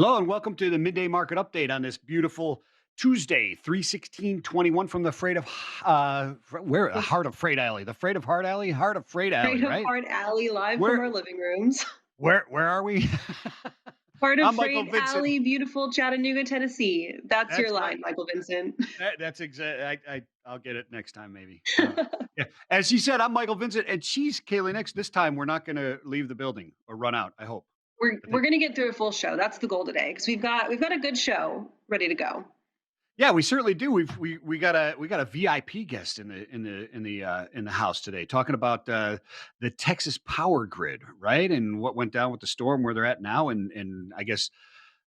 Hello and welcome to the Midday Market Update on this beautiful Tuesday, 3/16/21 from the Freight of where The Heart of Freight Alley. The Freight of Heart Alley, Heart of Freight Alley, Freight of right? Heart Alley live from Where our living rooms. where are we? Heart of I'm Michael Freight Vincent. Alley, beautiful Chattanooga, Tennessee. That's your That's right. line, Michael Vincent. That's exact. I'll get it next time maybe. Yeah. As she said, I'm Michael Vincent, and she's Kaylee. Next this time, we're not going to leave the building or run out. I hope. we're I we're think. gonna get through a full show. That's the goal today because we've got a good show ready to go. Yeah, we certainly do. We got a VIP guest in the house today, talking about the Texas power grid, right, and what went down with the storm, where they're at now, and I guess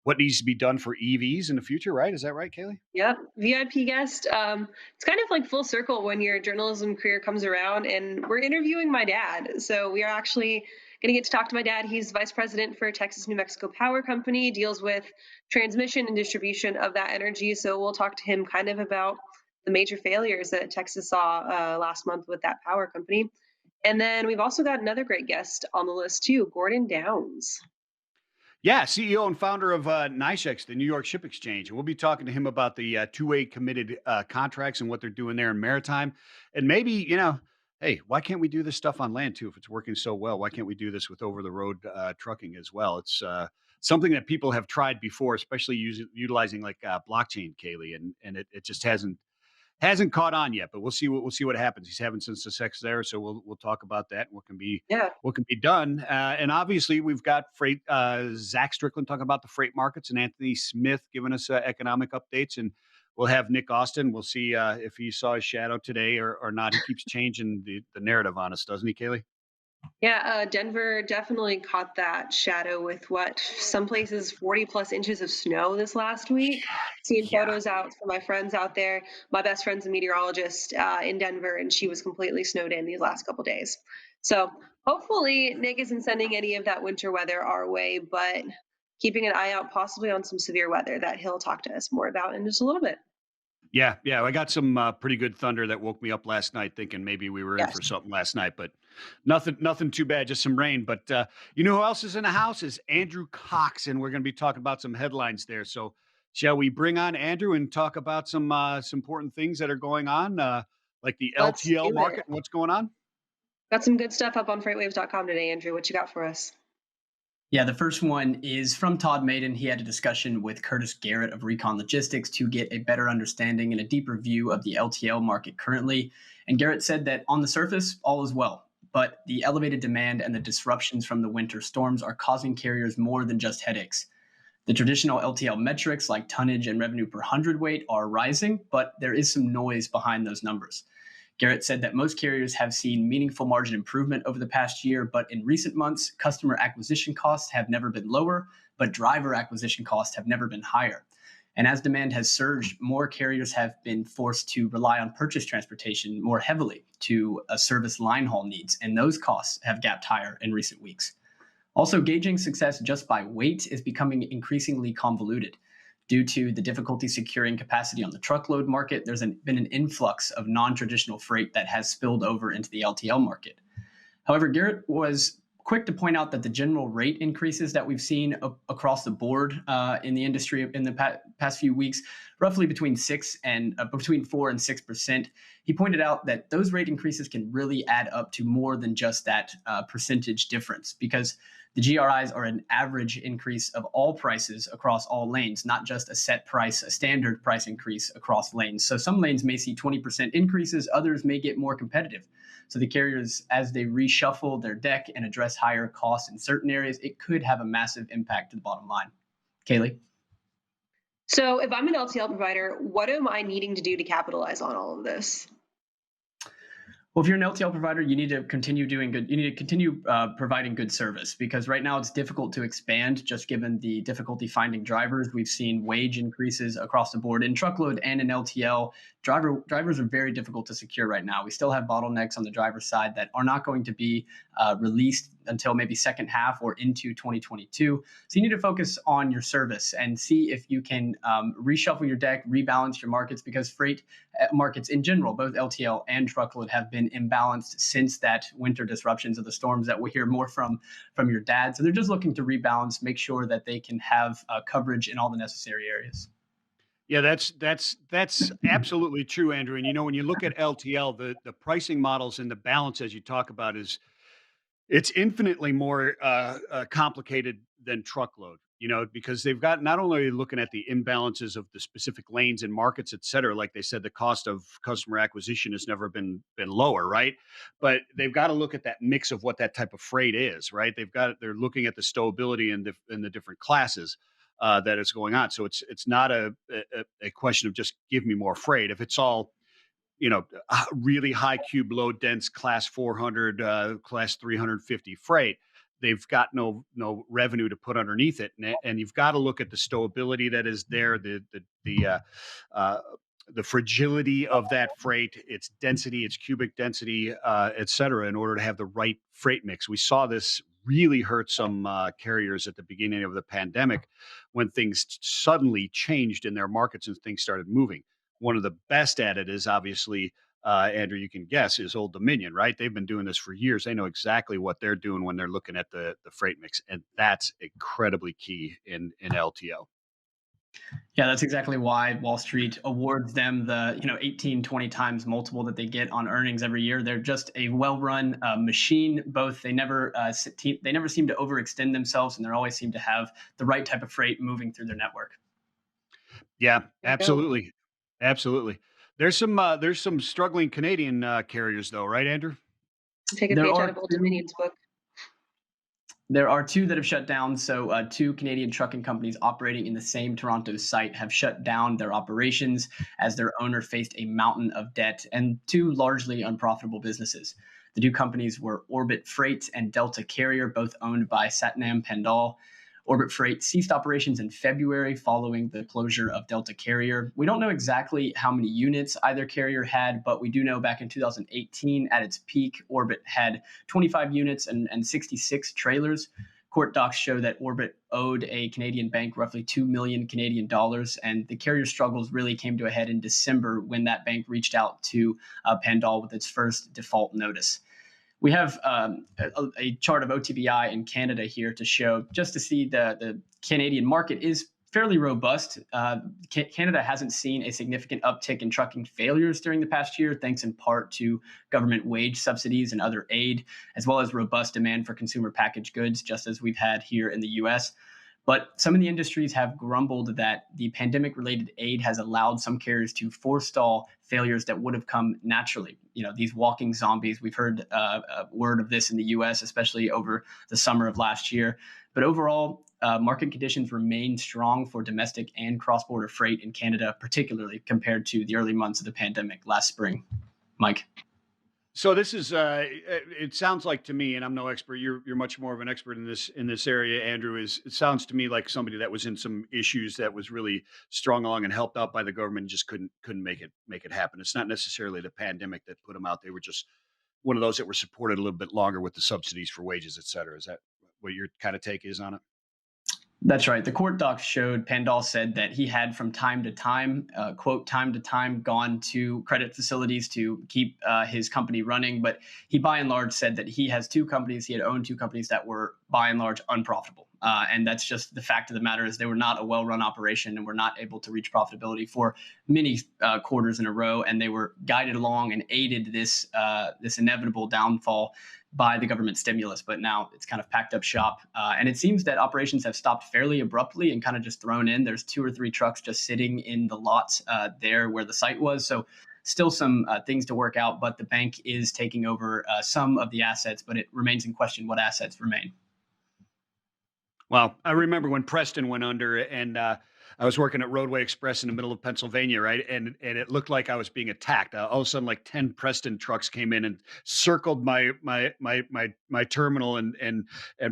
what needs to be done for EVs in the future. Right? Is that right, Kaylee? Yep, VIP guest. It's kind of like full circle when your journalism career comes around, and we're interviewing my dad. So we are actually going to get to talk to my dad. He's vice president for Texas New Mexico Power Company, deals with transmission and distribution of that energy. So we'll talk to him kind of about the major failures that Texas saw last month with that power company. And then we've also got another great guest on the list too, Gordon Downs. Yeah, CEO and founder of NYSHEX, the New York Ship Exchange, and we'll be talking to him about the two-way committed contracts and what they're doing there in maritime, and maybe hey, why can't we do this stuff on land too? If it's working so well, why can't we do this with over-the-road trucking as well? It's something that people have tried before, especially utilizing like blockchain, Kaylee, and it just hasn't caught on yet, but we'll see what happens. He's having some success there, so we'll talk about that and Yeah, what can be done. And obviously, we've got freight. Zach Strickland talking about the freight markets, and Anthony Smith giving us economic updates. And we'll have Nick Austin. We'll see if he saw his shadow today or not. He keeps changing the narrative on us, doesn't he, Kaylee? yeah, Denver definitely caught that shadow with what some places 40 plus inches of snow this last week. Seeing Yeah. photos out from my friends out there. My best friend's a meteorologist in Denver, and she was completely snowed in these last couple days. So hopefully Nick isn't sending any of that winter weather our way, but keeping an eye out possibly on some severe weather that he'll talk to us more about in just a little bit. Yeah, yeah, I got some pretty good thunder that woke me up last night, thinking maybe we were in Yes. for something last night, but nothing too bad, just some rain. But you know who else is in the house is Andrew Cox, and we're going to be talking about some headlines there. So, shall we bring on Andrew and talk about some important things that are going on, like the Let's LTL do it. market and what's going on? Got some good stuff up on freightwaves.com today, Andrew. What you got for us? Yeah, the first one is from Todd Maiden. He had a discussion with Curtis Garrett of Recon Logistics to get a better understanding and a deeper view of the LTL market currently. And Garrett said that on the surface, all is well, but the elevated demand and the disruptions from the winter storms are causing carriers more than just headaches. The traditional LTL metrics like tonnage and revenue per hundredweight are rising, but there is some noise behind those numbers. Garrett said that most carriers have seen meaningful margin improvement over the past year, but in recent months, customer acquisition costs have never been lower, but driver acquisition costs have never been higher. And as demand has surged, more carriers have been forced to rely on purchase transportation more heavily to service line haul needs, and those costs have gapped higher in recent weeks. Also, gauging success just by weight is becoming increasingly convoluted. Due to the difficulty securing capacity on the truckload market, there's been an influx of non traditional freight that has spilled over into the LTL market. However, Garrett was quick to point out that the general rate increases that we've seen across the board in the industry in the past few weeks, roughly between 4 and 6%. He pointed out that those rate increases can really add up to more than just that percentage difference, because the GRIs are an average increase of all prices across all lanes, not just a set price, a standard price increase across lanes. So some lanes may see 20% increases, others may get more competitive. So the carriers, as they reshuffle their deck and address higher costs in certain areas, it could have a massive impact to the bottom line. Kaylee? So, if I'm an LTL provider, what am I needing to do to capitalize on all of this? Well, if you're an LTL provider, you need to continue doing good. You need to continue providing good service, because right now it's difficult to expand just given the difficulty finding drivers. We've seen wage increases across the board in truckload and in LTL. Drivers are very difficult to secure right now. We still have bottlenecks on the driver side that are not going to be released until maybe second half or into 2022. So you need to focus on your service and see if you can reshuffle your deck, rebalance your markets, because freight markets in general, both LTL and truckload, have been imbalanced since that winter disruptions of the storms that we hear more from your dad. So they're just looking to rebalance, make sure that they can have coverage in all the necessary areas. Yeah, that's absolutely true, Andrew. And when you look at LTL, the pricing models and the balance as you talk about is it's infinitely more complicated than truckload. Because they've got not only are you looking at the imbalances of the specific lanes and markets, et cetera. Like they said, the cost of customer acquisition has never been lower, right? But they've got to look at that mix of what that type of freight is, right? They're looking at the stowability in the different classes that is going on. So it's not a question of just give me more freight. If it's all really high cube load dense class 400, class 350 freight, they've got no revenue to put underneath it, and you've got to look at the stowability that is there, uh, the fragility of that freight, its density, its cubic density, et cetera, in order to have the right freight mix. We saw this really hurt some carriers at the beginning of the pandemic when things suddenly changed in their markets and things started moving. One of the best at it is obviously, Andrew, you can guess, is Old Dominion, right? They've been doing this for years. They know exactly what they're doing when they're looking at the freight mix, and that's incredibly key in LTO. Yeah, that's exactly why Wall Street awards them the 18, 20 times multiple that they get on earnings every year. They're just a well-run machine. Both they never seem to overextend themselves, and they always seem to have the right type of freight moving through their network. Yeah, There you go. absolutely, absolutely. There's some struggling Canadian carriers, though, right, Andrew? Take a There page are out of Old two Dominion's book. There are two that have shut down. So, two Canadian trucking companies operating in the same Toronto site have shut down their operations as their owner faced a mountain of debt and two largely unprofitable businesses. The two companies were Orbit Freight and Delta Carrier, both owned by Satnam Pandal. Orbit Freight ceased operations in February following the closure of Delta Carrier. We don't know exactly how many units either carrier had, but we do know back in 2018, at its peak, Orbit had 25 units and 66 trailers. Court docs show that Orbit owed a Canadian bank roughly 2 million Canadian dollars, and the carrier struggles really came to a head in December when that bank reached out to Pandal with its first default notice. We have a chart of OTBI in Canada here to show, just to see the Canadian market is fairly robust. Canada hasn't seen a significant uptick in trucking failures during the past year, thanks in part to government wage subsidies and other aid, as well as robust demand for consumer packaged goods, just as we've had here in the US. But some of the industries have grumbled that the pandemic related aid has allowed some carriers to forestall failures that would have come naturally. These walking zombies, we've heard word of this in the US, especially over the summer of last year. But overall, market conditions remain strong for domestic and cross border freight in Canada, particularly compared to the early months of the pandemic last spring. Mike. So this is it sounds like to me, and I'm no expert, you're much more of an expert in this area, Andrew, is it sounds to me like somebody that was in some issues that was really strung along and helped out by the government and just couldn't make it happen. It's not necessarily the pandemic that put them out. They were just one of those that were supported a little bit longer with the subsidies for wages, et cetera. Is that what your kind of take is on it? That's right. The court docs showed Pandal said that he had from time to time, quote, time to time, gone to credit facilities to keep his company running. But he, by and large, said that he has two companies. He had owned two companies that were, by and large, unprofitable. And that's just the fact of the matter is they were not a well-run operation and were not able to reach profitability for many quarters in a row. And they were guided along and aided this inevitable downfall by the government stimulus, but now it's kind of packed up shop. And it seems that operations have stopped fairly abruptly and kind of just thrown in. There's two or three trucks just sitting in the lot there where the site was. So still some things to work out, but the bank is taking over some of the assets, but it remains in question what assets remain. Well, I remember when Preston went under, and I was working at Roadway Express in the middle of Pennsylvania, right? And it looked like I was being attacked. All of a sudden, like 10 Preston trucks came in and circled my terminal and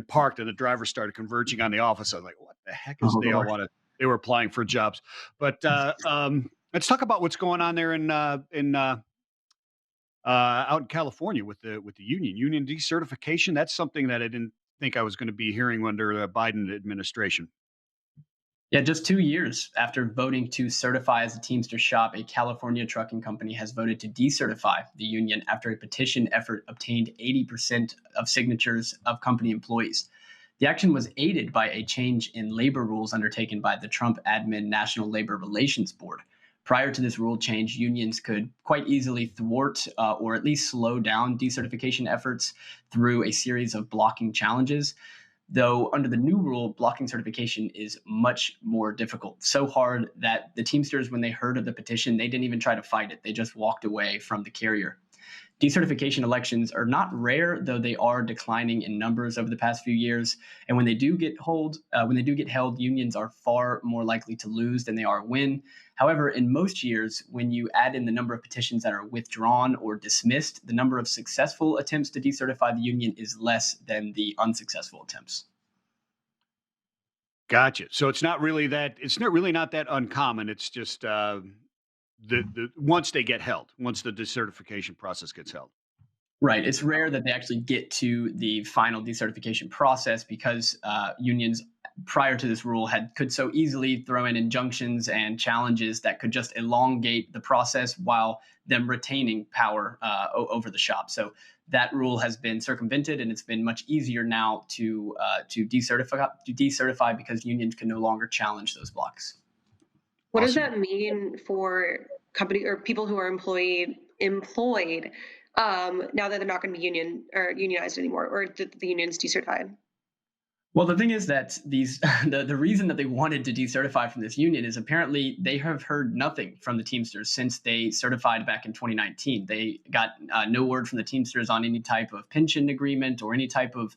parked, and the driver started converging on the office. I was like, "What the heck is?" Oh, They all Lord. wanted. They were applying for jobs, but let's talk about what's going on there in out in California with the union decertification. That's something that I didn't think I was going to be hearing under the Biden administration. Yeah, just 2 years after voting to certify as a Teamster shop, a California trucking company has voted to decertify the union after a petition effort obtained 80% of signatures of company employees. The action was aided by a change in labor rules undertaken by the Trump admin National Labor Relations Board. Prior to this rule change, unions could quite easily thwart or at least slow down decertification efforts through a series of blocking challenges. Though under the new rule, blocking certification is much more difficult. So hard that the Teamsters, when they heard of the petition, they didn't even try to fight it. They just walked away from the carrier. Decertification elections are not rare, though they are declining in numbers over the past few years. And when they do get held, unions are far more likely to lose than they are win. However, in most years, when you add in the number of petitions that are withdrawn or dismissed, the number of successful attempts to decertify the union is less than the unsuccessful attempts. Gotcha. So it's not really not that uncommon. It's just the once they get held, once the decertification process gets held. Right. It's rare that they actually get to the final decertification process because unions prior to this rule could so easily throw in injunctions and challenges that could just elongate the process while them retaining power over the shop. So that rule has been circumvented, and it's been much easier now to decertify because unions can no longer challenge those blocks. What does Awesome. that mean for company or people who are employed now that they're not going to be union or unionized anymore, or the union's decertified? Well, the thing is that these the reason that they wanted to decertify from this union is apparently they have heard nothing from the Teamsters since they certified back in 2019. They got no word from the Teamsters on any type of pension agreement or any type of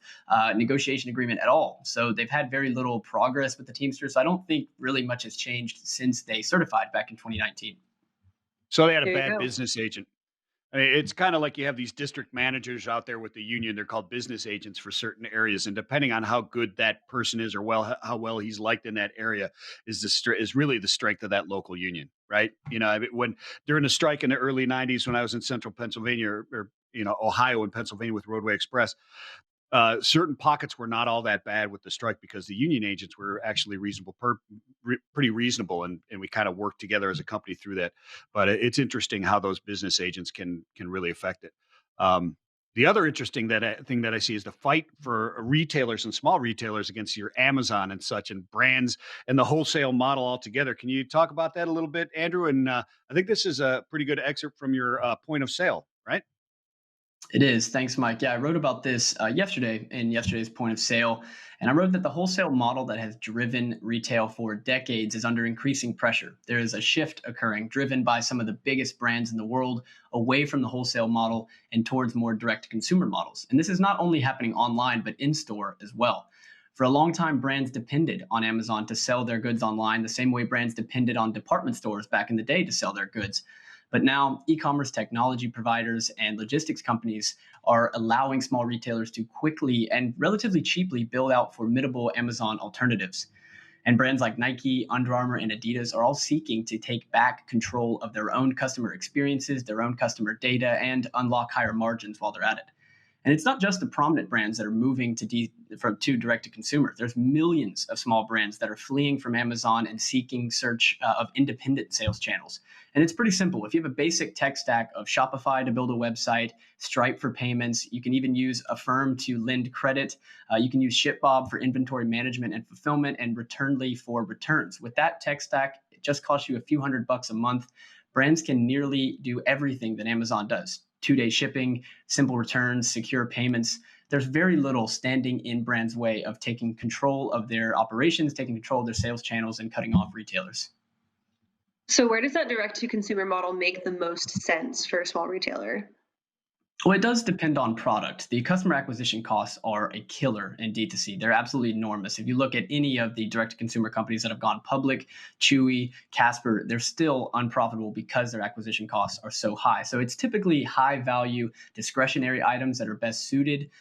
negotiation agreement at all. So they've had very little progress with the Teamsters. So I don't think really much has changed since they certified back in 2019. So they had a There you bad go. business agent. I mean, it's kind of like you have these district managers out there with the union. They're called business agents for certain areas, and depending on how good that person is or how well he's liked in that area, is really the strength of that local union, right? I mean, when during the strike in the early '90s, when I was in central Pennsylvania or Ohio and Pennsylvania with Roadway Express, certain pockets were not all that bad with the strike because the union agents were actually pretty reasonable, and we kind of worked together as a company through that. But it's interesting how those business agents can really affect it. The other interesting thing that I see is the fight for retailers and small retailers against your Amazon and such and brands and the wholesale model altogether. Can you talk about that a little bit, Andrew? And I think this is a pretty good excerpt from your point of sale, right? It is. Thanks, Mike. Yeah, I wrote about this yesterday in yesterday's point of sale. And I wrote that the wholesale model that has driven retail for decades is under increasing pressure. There is a shift occurring driven by some of the biggest brands in the world away from the wholesale model and towards more direct consumer models. And this is not only happening online, but in store as well. For a long time, brands depended on Amazon to sell their goods online, the same way brands depended on department stores back in the day to sell their goods. But now, e commerce technology providers and logistics companies are allowing small retailers to quickly and relatively cheaply build out formidable Amazon alternatives. And brands like Nike, Under Armour, and Adidas are all seeking to take back control of their own customer experiences, their own customer data, and unlock higher margins while they're at it. And it's not just the prominent brands that are moving to direct to consumer. There's millions of small brands that are fleeing from Amazon and seeking search of independent sales channels. And it's pretty simple. If you have a basic tech stack of Shopify to build a website, Stripe for payments, you can even use Affirm to lend credit. You can use ShipBob for inventory management and fulfillment, and Returnly for returns. With that tech stack, it just costs you a few $100 a month. Brands can nearly do everything that Amazon does: 2-day shipping, simple returns, secure payments. There's very little standing in brands' way of taking control of their operations, taking control of their sales channels, and cutting off retailers. So where does that direct to consumer model make the most sense for a small retailer? Well, it does depend on product. The customer acquisition costs are a killer in D2C. They're absolutely enormous. If you look at any of the direct-to-consumer companies that have gone public, Chewy, Casper, they're still unprofitable because their acquisition costs are so high. So it's typically high-value discretionary items that are best suited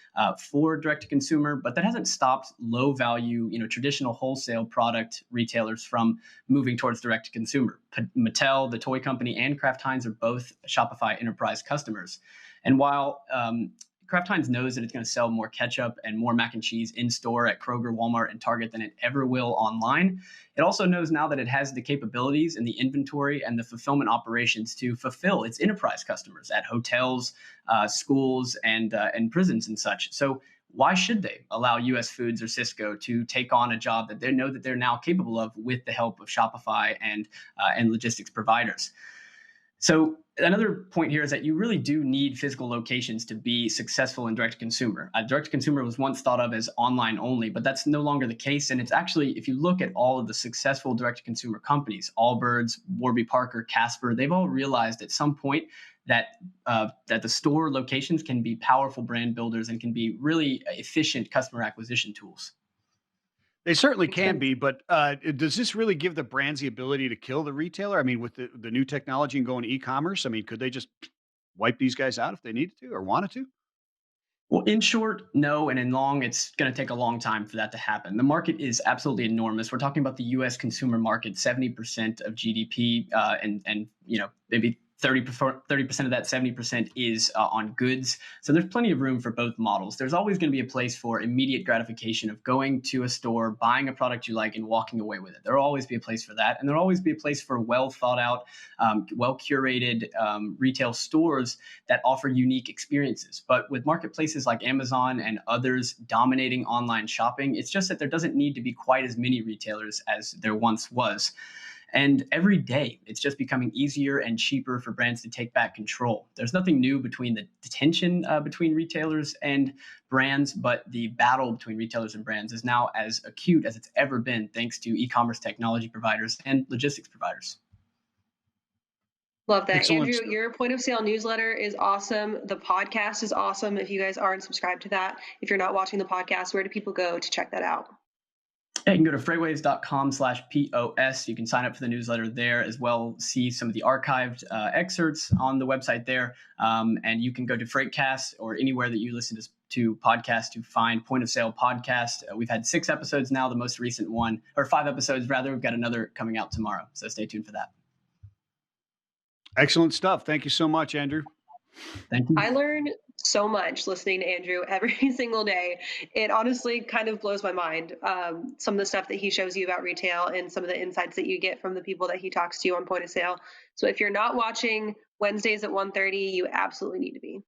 for direct-to-consumer, but that hasn't stopped low-value, traditional wholesale product retailers from moving towards direct-to-consumer. Mattel, the toy company, and Kraft Heinz are both Shopify enterprise customers. And while Kraft Heinz knows that it's going to sell more ketchup and more mac and cheese in store at Kroger, Walmart, and Target than it ever will online, it also knows now that it has the capabilities and the inventory and the fulfillment operations to fulfill its enterprise customers at hotels, schools, and prisons and such. So why should they allow US Foods or Cisco to take on a job that they know that they're now capable of with the help of Shopify and logistics providers? So another point here is that you really do need physical locations to be successful in direct consumer. Direct consumer was once thought of as online only, but that's no longer the case. And it's actually, if you look at all of the successful direct consumer companies, Allbirds, Warby Parker, Casper, they've all realized at some point that that the store locations can be powerful brand builders and can be really efficient customer acquisition tools. They certainly Makes can sense. be, but does this really give the brands the ability to kill the retailer? I mean, with the new technology and going to e-commerce, I mean, could they just wipe these guys out if they needed to or wanted to? Well, in short, no, and in long, it's going to take a long time for that to happen. The market is absolutely enormous. We're talking about the U.S. consumer market, 70% of GDP, and maybe 30% of that 70% is on goods. So there's plenty of room for both models. There's always going to be a place for immediate gratification of going to a store, buying a product you like, and walking away with it. There'll always be a place for that, and there'll always be a place for well thought out, well curated retail stores that offer unique experiences. But with marketplaces like Amazon and others dominating online shopping, it's just that there doesn't need to be quite as many retailers as there once was. And every day, it's just becoming easier and cheaper for brands to take back control. There's nothing new between the tension between retailers and brands, but the battle between retailers and brands is now as acute as it's ever been, thanks to e-commerce technology providers and logistics providers. Love that. Excellent Andrew, stuff. your point of sale newsletter is awesome. The podcast is awesome. If you guys aren't subscribed to that, if you're not watching the podcast, where do people go to check that out? Yeah, you can go to freightwaves.com/POS. You can sign up for the newsletter there as well, see some of the archived excerpts on the website there. And you can go to Freightcast or anywhere that you listen to podcasts to find Point of Sale Podcast. We've had 6 episodes now, the most recent one, or 5 episodes rather. We've got another coming out tomorrow. So stay tuned for that. Excellent stuff. Thank you so much, Andrew. Thank you. I learn so much listening to Andrew every single day. It honestly kind of blows my mind. Some of the stuff that he shows you about retail and some of the insights that you get from the people that he talks to on point of sale. So if you're not watching Wednesdays at 1:30, you absolutely need to be.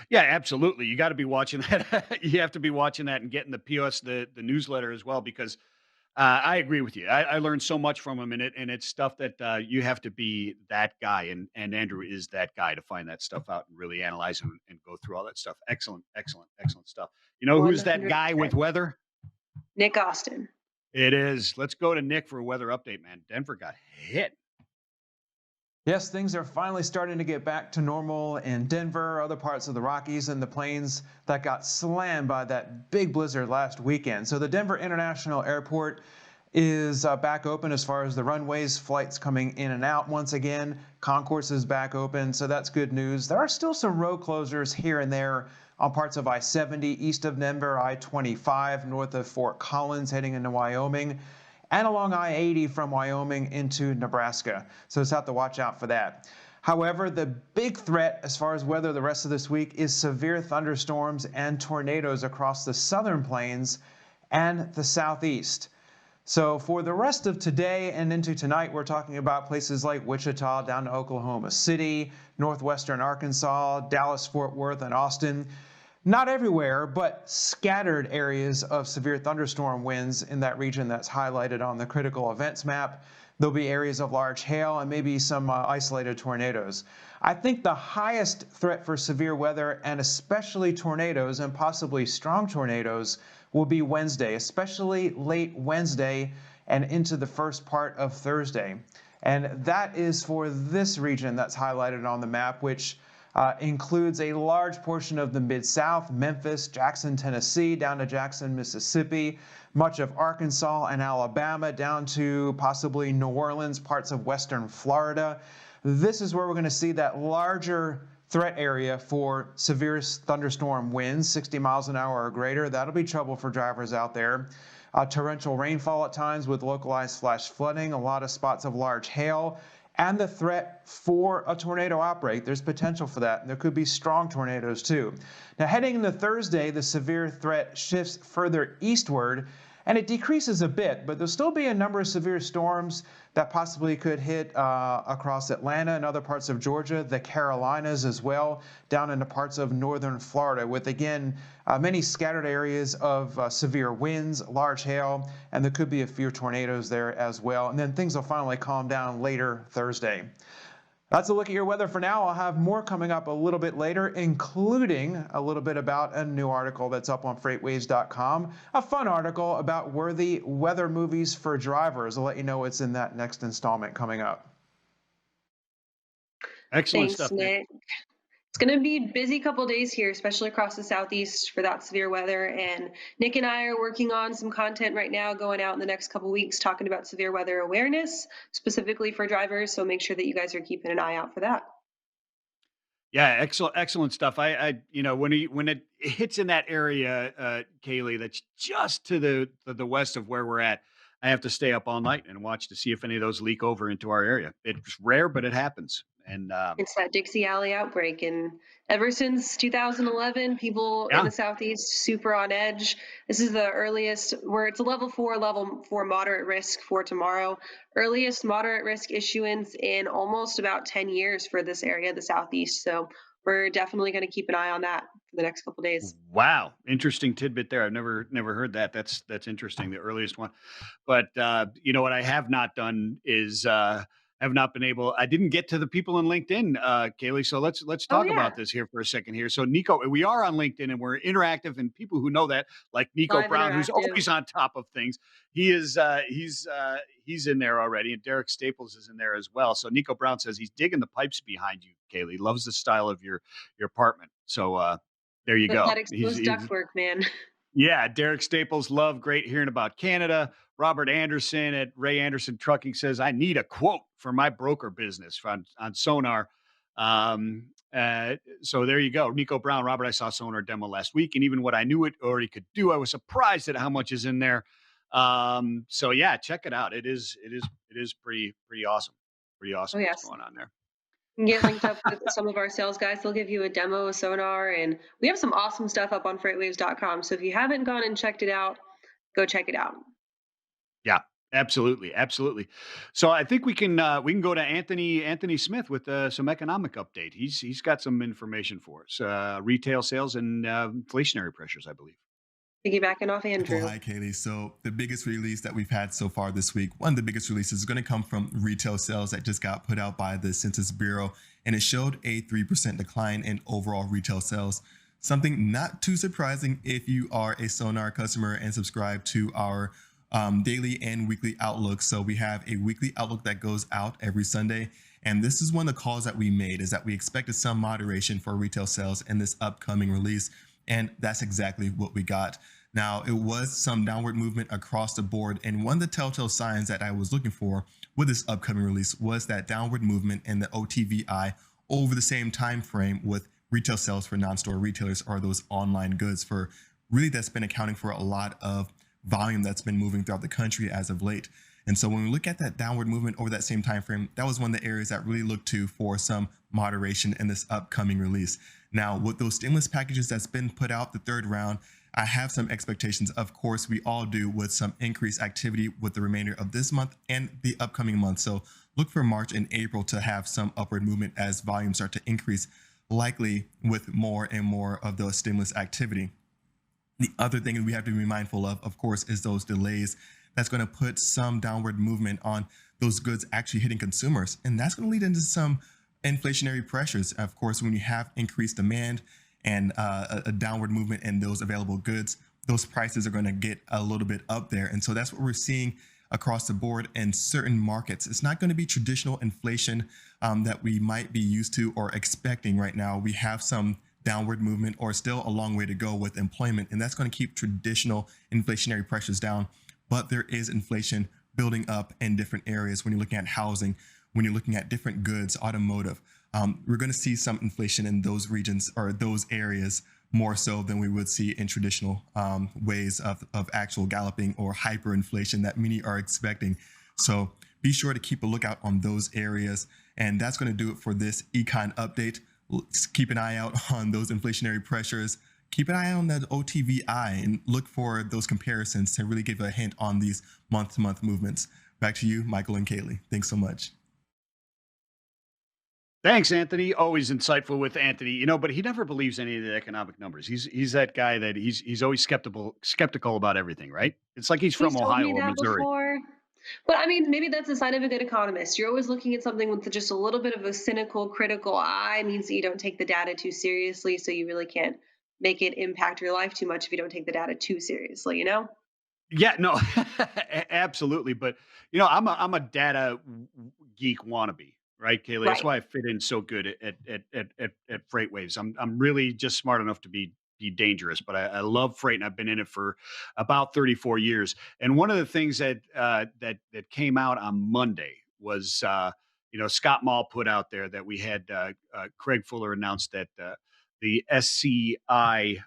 Yeah, absolutely. You got to be watching that. You have to be watching that and getting the POS, the newsletter as well, because I agree with you. I learned so much from him in it, and it's stuff that you have to be that guy, and Andrew is that guy to find that stuff out and really analyze and go through all that stuff. Excellent, excellent, excellent stuff. You know who's that guy with 100%. weather? Nick Austin. It is. Let's go to Nick for a weather update, man. Denver got hit. Yes, things are finally starting to get back to normal in Denver, other parts of the Rockies and the plains that got slammed by that big blizzard last weekend. So the Denver International Airport is back open as far as the runways, flights coming in and out once again. Concourse is back open, so that's good news. There are still some road closures here and there on parts of I-70 east of Denver, I-25 north of Fort Collins heading into Wyoming, and along I-80 from Wyoming into Nebraska. So just have to watch out for that. However, the big threat as far as weather the rest of this week is severe thunderstorms and tornadoes across the southern plains and the southeast. So for the rest of today and into tonight, we're talking about places like Wichita down to Oklahoma City, northwestern Arkansas, Dallas, Fort Worth, and Austin. Not everywhere, but scattered areas of severe thunderstorm winds in that region that's highlighted on the critical events map. There'll be areas of large hail and maybe some isolated tornadoes. I think the highest threat for severe weather, and especially tornadoes and possibly strong tornadoes, will be Wednesday, especially late Wednesday and into the first part of Thursday. And that is for this region that's highlighted on the map, which includes a large portion of the Mid-South, Memphis, Jackson, Tennessee, down to Jackson, Mississippi, much of Arkansas and Alabama, down to possibly New Orleans, parts of western Florida. This is where we're going to see that larger threat area for severe thunderstorm winds, 60 miles an hour or greater. That'll be trouble for drivers out there. Torrential rainfall at times with localized flash flooding, a lot of spots of large hail, and the threat for a tornado outbreak. There's potential for that. There could be strong tornadoes too. Now, heading into Thursday, the severe threat shifts further eastward, and it decreases a bit, but there'll still be a number of severe storms that possibly could hit across Atlanta and other parts of Georgia, the Carolinas as well, down into parts of northern Florida, with, again, many scattered areas of severe winds, large hail, and there could be a few tornadoes there as well. And then things will finally calm down later Thursday. That's a look at your weather for now. I'll have more coming up a little bit later, including a little bit about a new article that's up on FreightWaves.com, a fun article about worthy weather movies for drivers. I'll let you know what's in that next installment coming up. Excellent Thanks, stuff, Nick. It's going to be a busy couple days here, especially across the Southeast for that severe weather. And Nick and I are working on some content right now going out in the next couple weeks talking about severe weather awareness, specifically for drivers. So make sure that you guys are keeping an eye out for that. Yeah, excellent stuff. When it hits in that area, Kaylee, that's just to the west of where we're at, I have to stay up all night and watch to see if any of those leak over into our area. It's rare, but it happens. And It's that Dixie Alley outbreak. And ever since 2011, people in yeah, the Southeast super on edge. This is the earliest where it's a level 4 moderate risk for tomorrow. Earliest moderate risk issuance in almost about 10 years for this area, the Southeast. So we're definitely going to keep an eye on that for the next couple of days. wow, interesting tidbit there. I've never heard that. That's interesting. The earliest one. But what I have not done is have not been able. I didn't get to the people in LinkedIn, Kaylee. So let's Oh, talk yeah. about this here for a second here. So Nico, we are on LinkedIn and we're interactive, and people who know that, like Nico Live Brown, who's interactive. always on top of things, he's in there already, and Derek Staples is in there as well. So Nico Brown says he's digging the pipes behind you, Kaylee. Loves the style of your apartment. So there you That go. exposed ductwork, man. Yeah, Derek Staples, love, great hearing about Canada. Robert Anderson at Ray Anderson Trucking says, I need a quote for my broker business on Sonar. So there you go. Nico Brown, Robert, I saw Sonar demo last week, and even what I knew it already could do, I was surprised at how much is in there. So yeah, check it out. It is pretty awesome. Pretty Oh, awesome what's yes. going on there. You can get linked up with some of our sales guys. They'll give you a demo of Sonar, and we have some awesome stuff up on FreightWaves.com. So if you haven't gone and checked it out, go check it out. Yeah, absolutely. So I think we can go to Anthony Smith with some economic update. He's got some information for us. Retail sales and inflationary pressures, I believe. Piggybacking off Well, Andrew. hi, Kaylee. So the biggest release that we've had so far this week, one of the biggest releases is going to come from retail sales that just got put out by the Census Bureau, and it showed a 3% decline in overall retail sales. Something not too surprising if you are a Sonar customer and subscribe to our daily and weekly outlook. So we have a weekly outlook that goes out every Sunday. And this is one of the calls that we made, is that we expected some moderation for retail sales in this upcoming release. And that's exactly what we got. Now, it was some downward movement across the board. And one of the telltale signs that I was looking for with this upcoming release was that downward movement in the OTVI over the same time frame with retail sales for non-store retailers, or those online goods. For really, that's been accounting for a lot of volume that's been moving throughout the country as of late. And so when we look at that downward movement over that same time frame, that was one of the areas that really looked to for some moderation in this upcoming release. Now, with those stimulus packages that's been put out, the third round, I have some expectations. Of course, we all do, with some increased activity with the remainder of this month and the upcoming month. So look for March and April to have some upward movement as volumes start to increase, likely with more and more of those stimulus activity. The other thing we have to be mindful of course, is those delays. That's going to put some downward movement on those goods actually hitting consumers. And that's going to lead into some inflationary pressures. Of course, when you have increased demand and a downward movement in those available goods, those prices are going to get a little bit up there. And so that's what we're seeing across the board in certain markets. It's not going to be traditional inflation that we might be used to or expecting right now. We have some downward movement or still a long way to go with employment, and that's going to keep traditional inflationary pressures down. But there is inflation building up in different areas when you're looking at housing, when you're looking at different goods, automotive. We're going to see some inflation in those regions or those areas more so than we would see in traditional ways of actual galloping or hyperinflation that many are expecting. So be sure to keep a lookout on those areas. And that's going to do it for this econ update. Let's keep an eye out on those inflationary pressures. Keep an eye on that OTVI and look for those comparisons to really give a hint on these month-to-month movements. Back to you, Michael and Kaylee. Thanks so much. Thanks, Anthony. Always insightful with Anthony, but he never believes any of the economic numbers. He's that guy that he's always skeptical about everything, right? It's like he's He's from told Ohio me or that Missouri. before. But I mean, maybe that's a sign of a good economist. You're always looking at something with just a little bit of a cynical, critical eye. Means that you don't take the data too seriously, so you really can't make it impact your life too much if you don't take the data too seriously, you know? Yeah, no, absolutely. But I'm a data geek wannabe, right, Kaylee? That's Right. why I fit in so good at FreightWaves. I'm really just smart enough to be dangerous, but I love freight, and I've been in it for about 34 years. And one of the things that came out on Monday was Scott Mall put out there that we had Craig Fuller announced that the SCI.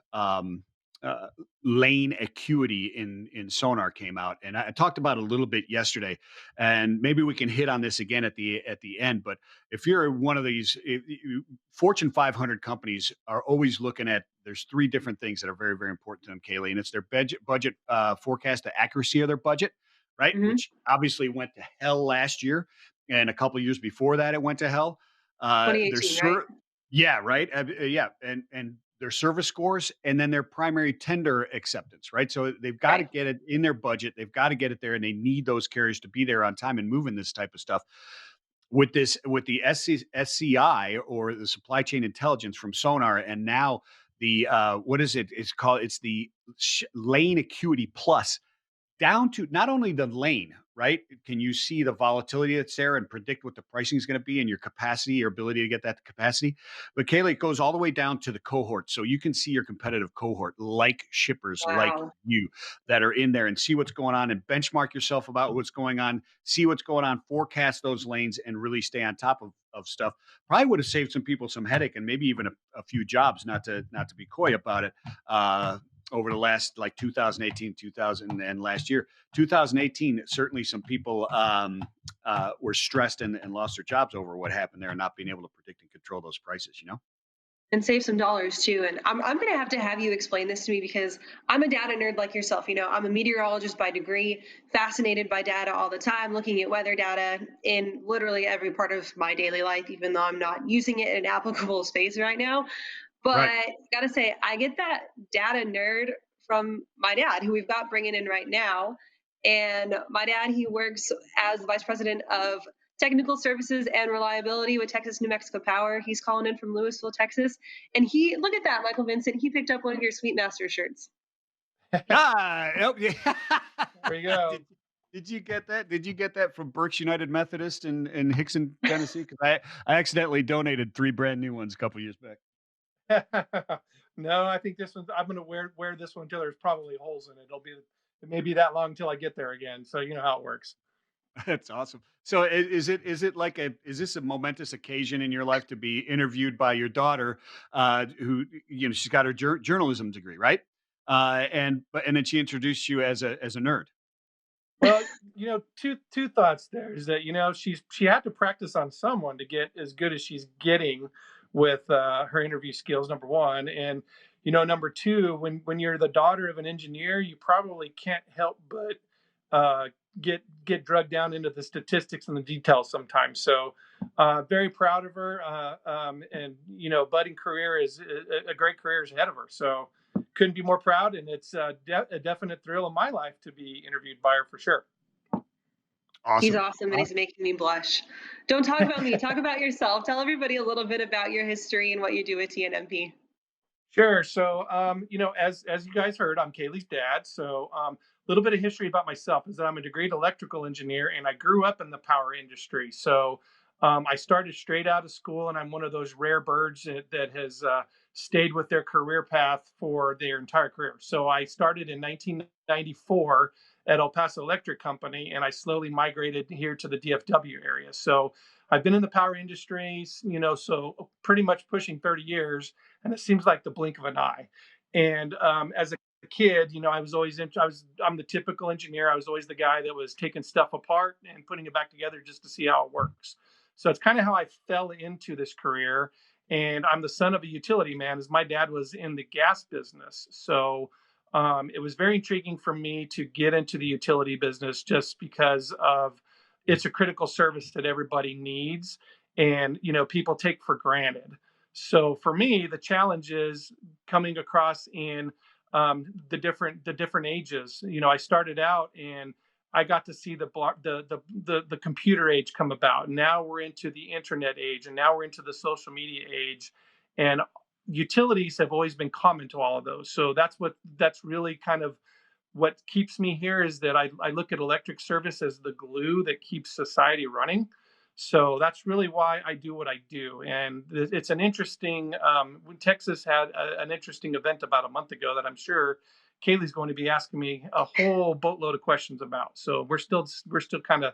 Uh, Lane acuity in sonar came out, and I talked about it a little bit yesterday, and maybe we can hit on this again at the end. But if you're one of these Fortune 500 companies, are always looking at, there's three different things that are very, very important to them, Kaylee, and it's their budget forecast, the accuracy of their budget, right, Hmm. which obviously went to hell last year, and a couple of years before that it went to hell. Their 2018, right? Yeah, right. Yeah, and their service scores, and then their primary tender acceptance, right? So they've got to Right. get it in their budget. They've got to get it there, and they need those carriers to be there on time and moving this type of stuff. With the SCI, or the supply chain intelligence from Sonar, and now the what is it? It's called. It's the Lane Acuity Plus, down to not only the lane, right? Can you see the volatility that's there and predict what the pricing is going to be and your capacity, your ability to get that capacity? But Kaylee, it goes all the way down to the cohort. So you can see your competitive cohort, like shippers like Wow. you, that are in there, and see what's going on and benchmark yourself about what's going on, see what's going on, forecast those lanes, and really stay on top of stuff. Probably would have saved some people some headache and maybe even a few jobs, not to be coy about it. Over the last, like, 2018, 2000, and last year, 2018, certainly some people were stressed and lost their jobs over what happened there and not being able to predict and control those prices. And save some dollars too. And I'm going to have you explain this to me because I'm a data nerd like yourself. I'm a meteorologist by degree, fascinated by data all the time, looking at weather data in literally every part of my daily life, even though I'm not using it in an applicable space right now. Right. But gotta say, I get that data nerd from my dad, who we've got bringing in right now. And my dad, he works as the vice president of technical services and reliability with Texas New Mexico Power. He's calling in from Lewisville, Texas. And he, look at that, Michael Vincent, he picked up one of your Sweetmaster shirts. Ah, oh, yeah. There you go. Did you get that? Did you get that from Berks United Methodist in Hickson, Tennessee? Because I accidentally donated 3 brand new ones a couple years back. No, I think this one's. I'm gonna wear this one until there's probably holes in it. It may be that long until I get there again. So you know how it works. That's awesome. So is this a momentous occasion in your life to be interviewed by your daughter, who, she's got her journalism degree, right? And then she introduced you as a nerd. Well, two thoughts there is that she had to practice on someone to get as good as she's getting with her interview skills. Number one, and number two, when you're the daughter of an engineer, you probably can't help but uh, get drugged down into the statistics and the details sometimes. So, very proud of her, and budding career is a great career is ahead of her. So couldn't be more proud, and it's a definite thrill in my life to be interviewed by her for sure. He's Awesome. awesome and he's making me blush. Don't talk about me, talk about yourself. Tell everybody a little bit about your history and what you do at TNMP. Sure. So, as you guys heard, I'm Kaylee's dad. So, a little bit of history about myself is that I'm a degreed electrical engineer, and I grew up in the power industry. So, I started straight out of school, and I'm one of those rare birds that has stayed with their career path for their entire career. So, I started in 1994 at El Paso Electric Company, and I slowly migrated here to the DFW area. So, I've been in the power industry, so pretty much pushing 30 years, and it seems like the blink of an eye. And as a kid, I was always I'm the typical engineer. I was always the guy that was taking stuff apart and putting it back together just to see how it works. So it's kind of how I fell into this career. And I'm the son of a utility man, as my dad was in the gas business. So it was very intriguing for me to get into the utility business just because of it's a critical service that everybody needs, and people take for granted. So for me, the challenge is coming across in the different ages. I started out and I got to see the computer age come about. Now we're into the internet age, and now we're into the social media age, and utilities have always been common to all of those. So that's really kind of what keeps me here, is that I look at electric service as the glue that keeps society running. So that's really why I do what I do. And it's an interesting, Texas had an interesting event about a month ago that I'm sure Kaylee's going to be asking me a whole boatload of questions about. So we're still kind of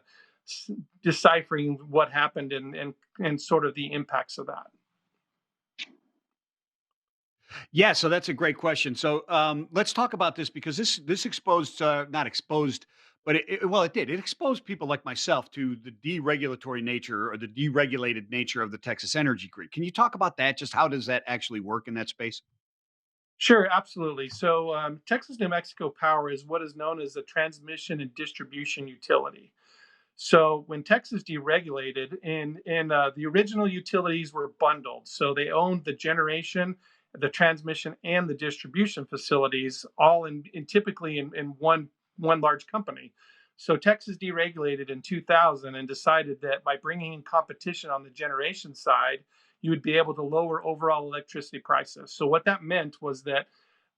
deciphering what happened, and sort of the impacts of that. Yeah, so that's a great question. So let's talk about this because this exposed, not exposed, but well, it did. It exposed people like myself to the deregulatory nature or the deregulated nature of the Texas energy grid. Can you talk about that? Just how does that actually work in that space? Sure, absolutely. So, Texas New Mexico Power is what is known as a transmission and distribution utility. So when Texas deregulated, and the original utilities were bundled, so they owned the generation, the transmission, and the distribution facilities, all in typically in one large company. So Texas deregulated in 2000 and decided that by bringing in competition on the generation side, you would be able to lower overall electricity prices. So what that meant was that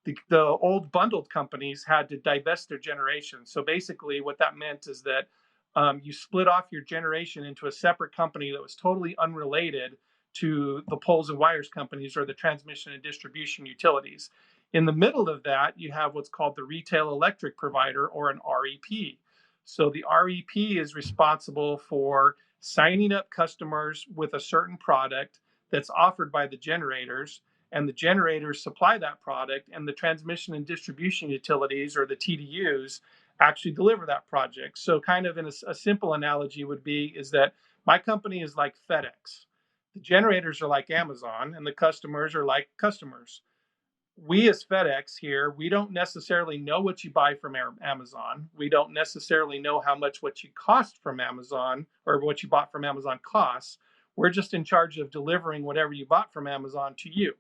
the old bundled companies had to divest their generation. So basically, what that meant is that you split off your generation into a separate company that was totally unrelated to the poles and wires companies or the transmission and distribution utilities. In the middle of that, you have what's called the retail electric provider, or an REP. So the REP is responsible for signing up customers with a certain product that's offered by the generators, and the generators supply that product, and the transmission and distribution utilities, or the TDUs, actually deliver that project. So kind of in a simple analogy would be is that my company is like FedEx. The generators are like Amazon, and the customers are like customers. We as FedEx here, we don't necessarily know what you buy from Amazon. We don't necessarily know how much what you cost from Amazon, or what you bought from Amazon costs. We're just in charge of delivering whatever you bought from Amazon to you.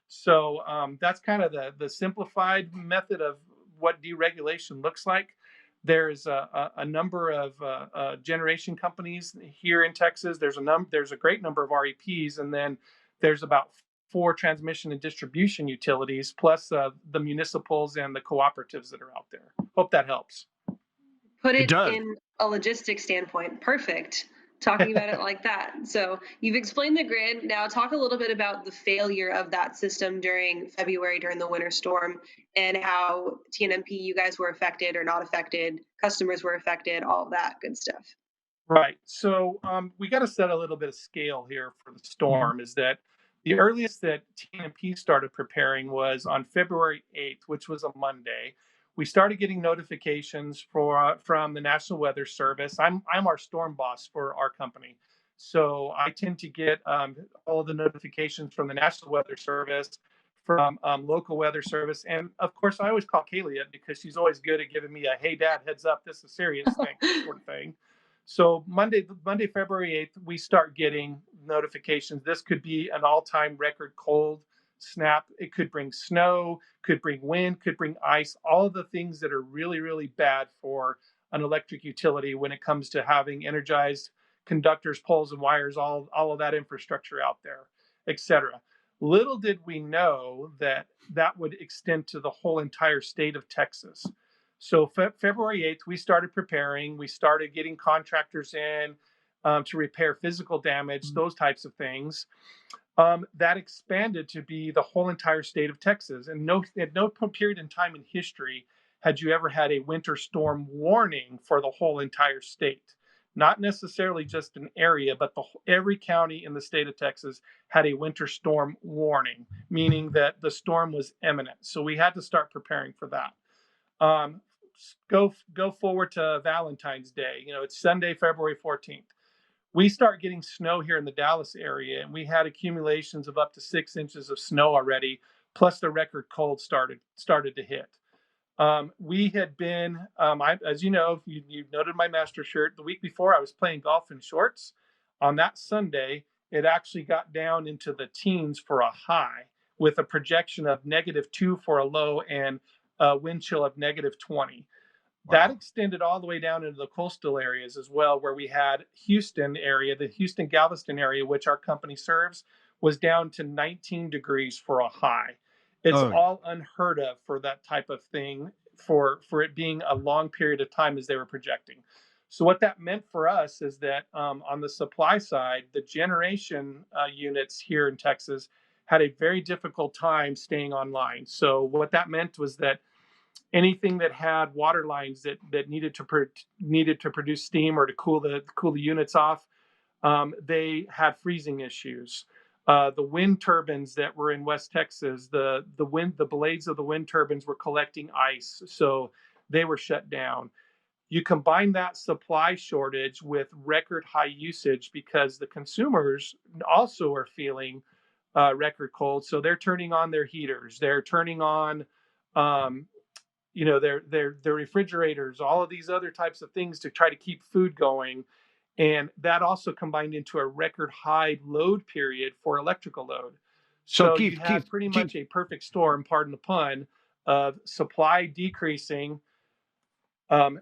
So that's kind of the simplified method of what deregulation looks like. There's a number of generation companies here in Texas. There's a great number of REPs, and then there's about four transmission and distribution utilities, plus the municipals and the cooperatives that are out there. Hope that helps. Put It it does. in a logistics standpoint. Perfect. Talking about it like that. So you've explained the grid. Now talk a little bit about the failure of that system during February during the winter storm, and how TNMP, you guys were affected or not affected, customers were affected, all of that good stuff. Right. So we got to set a little bit of scale here for the storm. Is that the earliest that TNP started preparing was on February 8th, which was a Monday. We started getting notifications from the National Weather Service. I'm our storm boss for our company, so I tend to get all of the notifications from the National Weather Service, from local weather service, and of course I always call Kaylee up because she's always good at giving me a "Hey Dad, heads up, this is a serious thing" sort of thing. So Monday, February 8th, we start getting notifications. This could be an all-time record cold snap. It could bring snow, could bring wind, could bring ice, all of the things that are really, really bad for an electric utility when it comes to having energized conductors, poles, and wires, all of that infrastructure out there, etc. Little did we know that that would extend to the whole entire state of Texas. So February 8th, we started preparing. We started getting contractors in to repair physical damage, those types of things. That expanded to be the whole entire state of Texas. And at no period in time in history had you ever had a winter storm warning for the whole entire state. Not necessarily just an area, but every county in the state of Texas had a winter storm warning, meaning that the storm was imminent. So we had to start preparing for that. Um, go forward to Valentine's Day. It's Sunday, February 14th. We start getting snow here in the Dallas area, and we had accumulations of up to 6 inches of snow already, plus the record cold started to hit. We had been, as you know, you noted my master shirt. The week before, I was playing golf in shorts. On that Sunday, it actually got down into the teens for a high, with a projection of -2 for a low and a wind chill of -20. That Wow. extended all the way down into the coastal areas as well, where we had Houston area, the Houston Galveston area, which our company serves, was down to 19 degrees for a high. It's Oh, yeah. all unheard of for that type of thing, for it being a long period of time as they were projecting. So what that meant for us is that on the supply side, the generation units here in Texas had a very difficult time staying online. So what that meant was that anything that had water lines that needed to produce steam or to cool the units off, they had freezing issues. The wind turbines that were in West Texas, the blades of the wind turbines were collecting ice, so they were shut down. You combine that supply shortage with record high usage because the consumers also are feeling record cold, so they're turning on their heaters, they're turning on um, their refrigerators, all of these other types of things to try to keep food going. And that also combined into a record high load period for electrical load. So So you Keith, had pretty Keith, much a perfect storm, pardon the pun, of supply decreasing, um,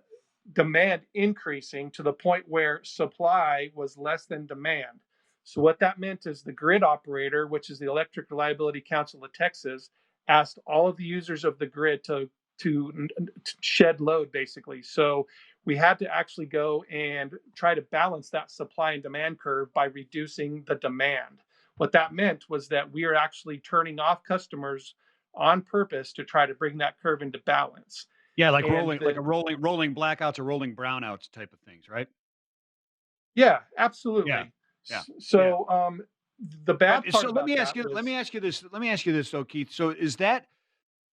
demand increasing to the point where supply was less than demand. So what that meant is the grid operator, which is the Electric Reliability Council of Texas, asked all of the users of the grid to shed load, basically. So we had to actually go and try to balance that supply and demand curve by reducing the demand. What that meant was that we are actually turning off customers on purpose to try to bring that curve into balance. yeah, like And rolling, like a rolling blackouts or rolling brownouts type of things, right? yeah, Yeah, absolutely. yeah, yeah. So the bad But part so about that let me was, ask you this. Let me ask you this, though, Keith. So is that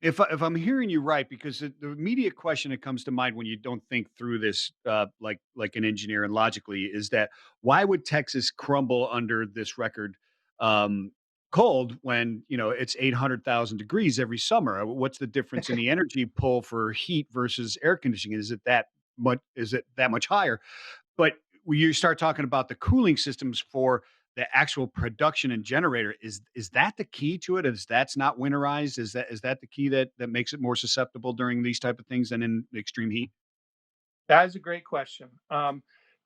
if I'm hearing you right, because the immediate question that comes to mind when you don't think through this, like an engineer and logically, is that why would Texas crumble under this record um, cold when it's 800,000 degrees every summer? What's the difference in the energy pull for heat versus air conditioning? Is it that much? Is it that much higher? But when you start talking about the cooling systems for the actual production and generator, is that the key to it? Is that's not winterized? Is that the key that makes it more susceptible during these type of things than in extreme heat? that is a great question.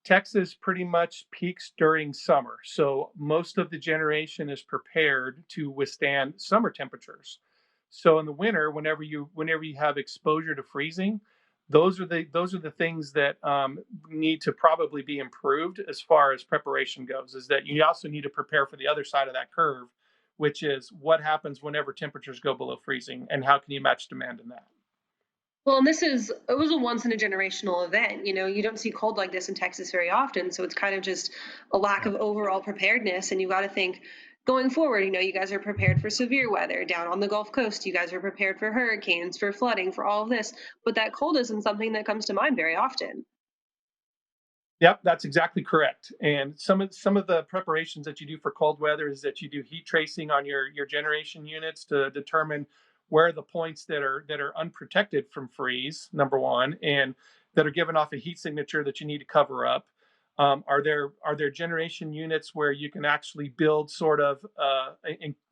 Texas pretty much peaks during summer, so most of the generation is prepared to withstand summer temperatures. So in the winter, whenever you have exposure to freezing, those are the things that need to probably be improved as far as preparation goes. Is that you also need to prepare for the other side of that curve, which is what happens whenever temperatures go below freezing, and how can you match demand in that? Well, and it was a once in a generational event. You don't see cold like this in Texas very often. So it's kind of just a lack Yeah. of overall preparedness. And you got to think going forward, you guys are prepared for severe weather down on the Gulf Coast. You guys are prepared for hurricanes, for flooding, for all of this. But that cold isn't something that comes to mind very often. Yep, that's exactly correct. And some of the preparations that you do for cold weather is that you do heat tracing on your generation units to determine where the points that are unprotected from freeze, number one, and that are giving off a heat signature that you need to cover up. Are there generation units where you can actually build sort of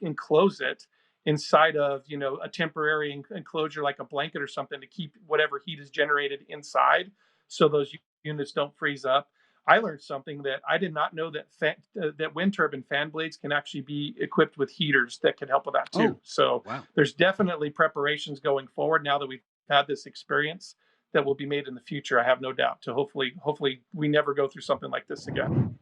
enclose it inside of a temporary enclosure like a blanket or something to keep whatever heat is generated inside, so those units don't freeze up. I learned something that I did not know, that wind turbine fan blades can actually be equipped with heaters that can help with that too. Oh, So wow. there's definitely preparations going forward now that we've had this experience that will be made in the future. I have no doubt to hopefully we never go through something like this again.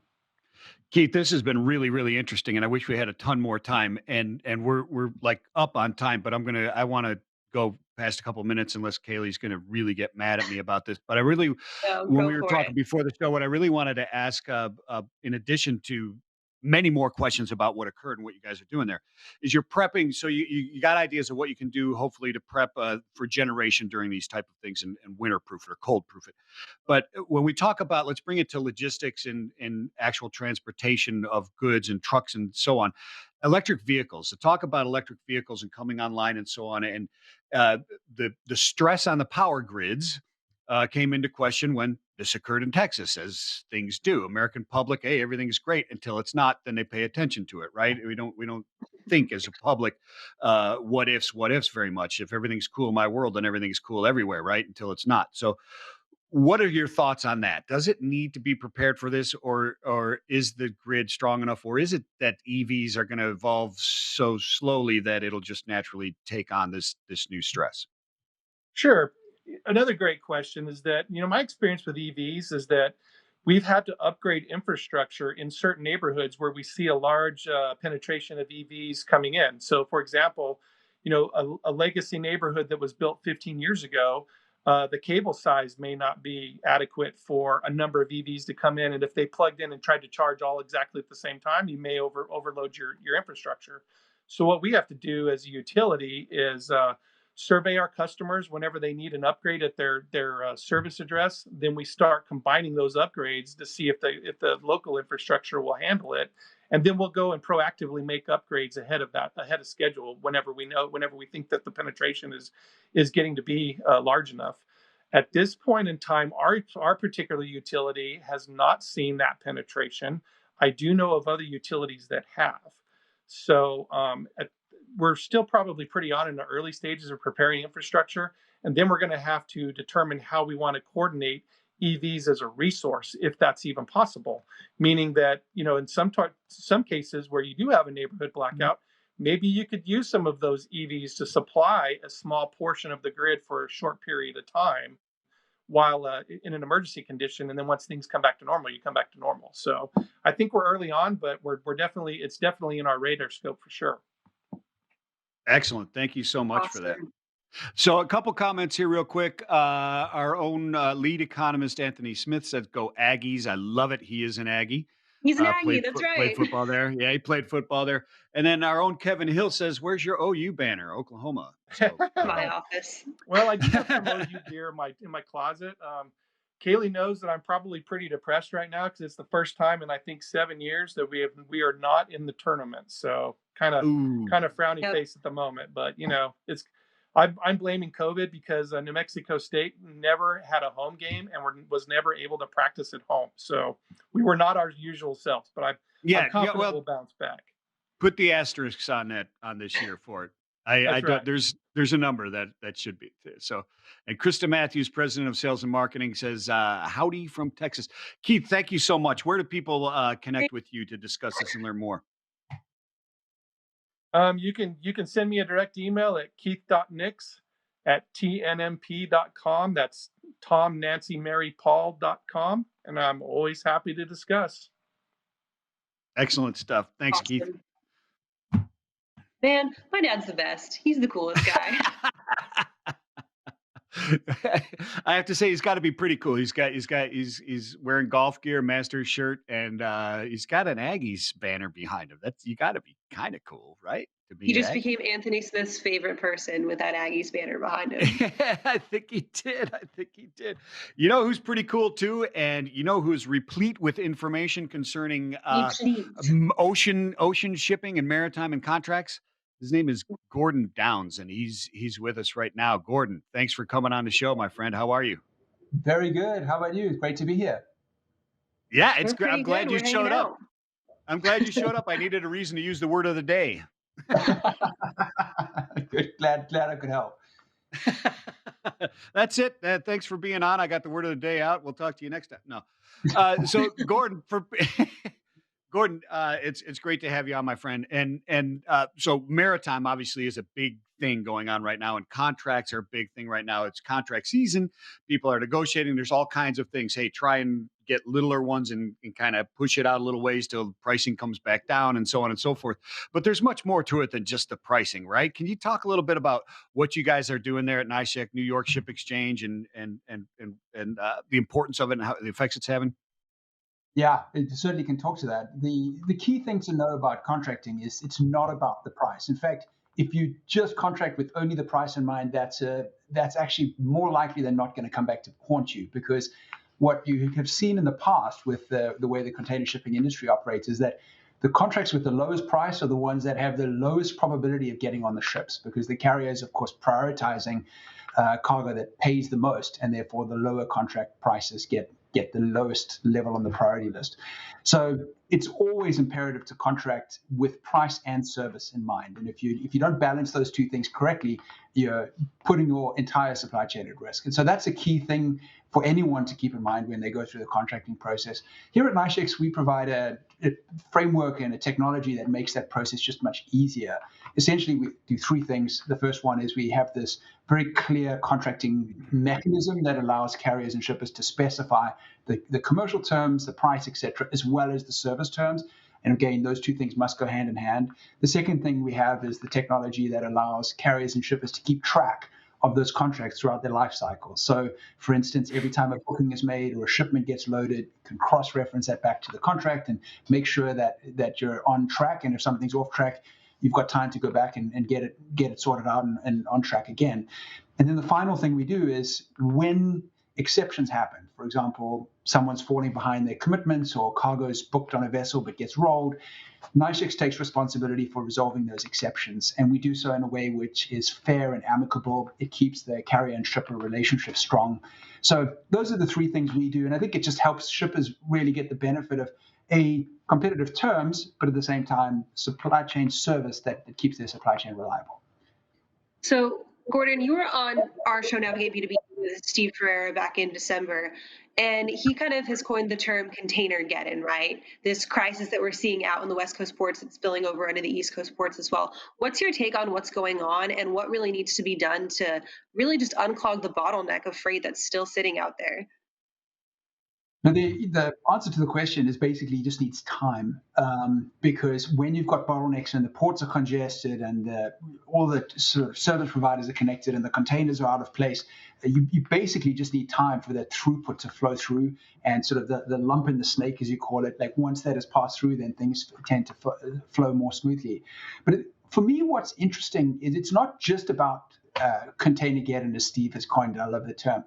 Keith, this has been really, really interesting, and I wish we had a ton more time. And we're like up on time, but I want to go past a couple minutes unless Kaylee's going to really get mad at me about this. But I really, So when go we were for it. talking before the show, what I really wanted to ask, in addition to many more questions about what occurred and what you guys are doing there, is you're prepping. So you got ideas of what you can do, hopefully, to prep for generation during these type of things and winter proof it or cold proof it. But when we talk about, let's bring it to logistics and actual transportation of goods and trucks and so on, electric vehicles. To talk about electric vehicles and coming online and so on, and uh, the stress on the power grids came into question when this occurred in Texas, as things do. American public, hey, everything's great until it's not. Then they pay attention to it, right? We don't think as a public what ifs very much. If everything's cool in my world, then everything's cool everywhere, right? Until it's not. So what are your thoughts on that? Does it need to be prepared for this, or is the grid strong enough, or is it that EVs are going to evolve so slowly that it'll just naturally take on this new stress? Sure. Another great question is that, my experience with EVs is that we've had to upgrade infrastructure in certain neighborhoods where we see a large penetration of EVs coming in. So, for example, a legacy neighborhood that was built 15 years ago, the cable size may not be adequate for a number of EVs to come in. And if they plugged in and tried to charge all exactly at the same time, you may overload your infrastructure. So, what we have to do as a utility is survey our customers whenever they need an upgrade at their service address. Then we start combining those upgrades to see if the local infrastructure will handle it, and then we'll go and proactively make upgrades ahead of schedule whenever we think that the penetration is getting to be large enough. At this point in time, our particular utility has not seen that penetration. I do know of other utilities that have. So we're still probably pretty on in the early stages of preparing infrastructure. And then we're going to have to determine how we want to coordinate EVs as a resource, if that's even possible. Meaning that, in some cases where you do have a neighborhood blackout, maybe you could use some of those EVs to supply a small portion of the grid for a short period of time while in an emergency condition. And then once things come back to normal, you come back to normal. So I think we're early on, but it's definitely in our radar scope for sure. Excellent. Thank you so much for that. Awesome. So, a couple comments here, real quick. Our own lead economist Anthony Smith says, "Go Aggies!" I love it. He is an Aggie. He's an Aggie. That's Played right. football there. Yeah, he played football there. And then our own Kevin Hill says, "Where's your OU banner, Oklahoma?" So, My office. Well, I do have some OU gear in my closet. Kaylee knows that I'm probably pretty depressed right now because it's the first time in I think 7 years that we are not in the tournament. So ooh, kind of frowny Yep. face at the moment. But it's I'm blaming COVID because New Mexico State never had a home game and was never able to practice at home. So we were not our usual selves. But I'm confident well, we'll bounce back. put the asterisks on that on this year for it. I That's don't. right. There's a number that should be so. And Krista Matthews, president of sales and marketing, says, "Howdy from Texas." Keith, thank you so much. Where do people connect with you to discuss this and learn more? You can send me a direct email at keith.nix@tnmp.com. That's Tom Nancy Mary Paul.com. And I'm always happy to discuss. Excellent stuff. Thanks, Keith. Awesome. Man, my dad's the best. He's the coolest guy. I have to say he's got to be pretty cool. He's wearing golf gear, Masters shirt, and he's got an Aggies banner behind him. That's you got to be kind of cool, right? To He be an just Aggie. became Anthony Smith's favorite person with that Aggies banner behind him. I think he did. I think he did. You know who's pretty cool too, and you know who's replete with information concerning ocean shipping and maritime and contracts. His name is Gordon Downs, and he's with us right now. Gordon, thanks for coming on the show, my friend. How are you? Very good. How about you? It's great to be here. Yeah, We're it's great. pretty I'm glad good. you We're hanging showed up. out. I'm glad you showed up. I needed a reason to use the word of the day. Good. Glad I could help. That's it. Thanks for being on. I got the word of the day out. We'll talk to you next time. No. So Gordon, for Gordon, it's great to have you on, my friend. And so maritime obviously is a big thing going on right now, and contracts are a big thing right now. It's contract season. People are negotiating. There's all kinds of things. Hey, try and get littler ones and kind of push it out a little ways till pricing comes back down, and so on and so forth. But there's much more to it than just the pricing, right? Can you talk a little bit about what you guys are doing there at NYSHEX, New York Ship Exchange, and the importance of it and how the effects it's having? Yeah, it certainly can talk to that. The key thing to know about contracting is it's not about the price. In fact, if you just contract with only the price in mind, that's actually more likely than not going to come back to haunt you, because what you have seen in the past with the way the container shipping industry operates is that the contracts with the lowest price are the ones that have the lowest probability of getting on the ships, because the carriers, of course, prioritizing cargo that pays the most, and therefore the lower contract prices get the lowest level on the priority list. So it's always imperative to contract with price and service in mind. And if you don't balance those two things correctly, you're putting your entire supply chain at risk. And so that's a key thing for anyone to keep in mind when they go through the contracting process. Here at NYSHEX, we provide a framework and a technology that makes that process just much easier. Essentially, we do three things. The first one is we have this very clear contracting mechanism that allows carriers and shippers to specify the commercial terms, the price, etc., as well as the service terms. And again, those two things must go hand in hand. The second thing we have is the technology that allows carriers and shippers to keep track of those contracts throughout their life cycle. So, for instance, every time a booking is made or a shipment gets loaded, you can cross-reference that back to the contract and make sure that you're on track. And if something's off track, you've got time to go back and get it sorted out and on track again. And then the final thing we do is when exceptions happen, for example, someone's falling behind their commitments or cargo's booked on a vessel but gets rolled, NYSHEX takes responsibility for resolving those exceptions, and we do so in a way which is fair and amicable. It keeps the carrier and shipper relationship strong. So those are the three things we do, and I think it just helps shippers really get the benefit of competitive terms, but at the same time, supply chain service that keeps their supply chain reliable. So, Gordon, you were on our show, Navigate B2B, with Steve Ferreira back in December, and he kind of has coined the term containergeddon, right? This crisis that we're seeing out in the West Coast ports that's spilling over into the East Coast ports as well. What's your take on what's going on and what really needs to be done to really just unclog the bottleneck of freight that's still sitting out there? Now, the answer to the question is basically just needs time, because when you've got bottlenecks and the ports are congested and all the sort of service providers are connected and the containers are out of place, you basically just need time for that throughput to flow through, and sort of the lump in the snake, as you call it. Like once that has passed through, then things tend to flow more smoothly. But for me, what's interesting is it's not just about containergeddon, as Steve has coined it. I love the term.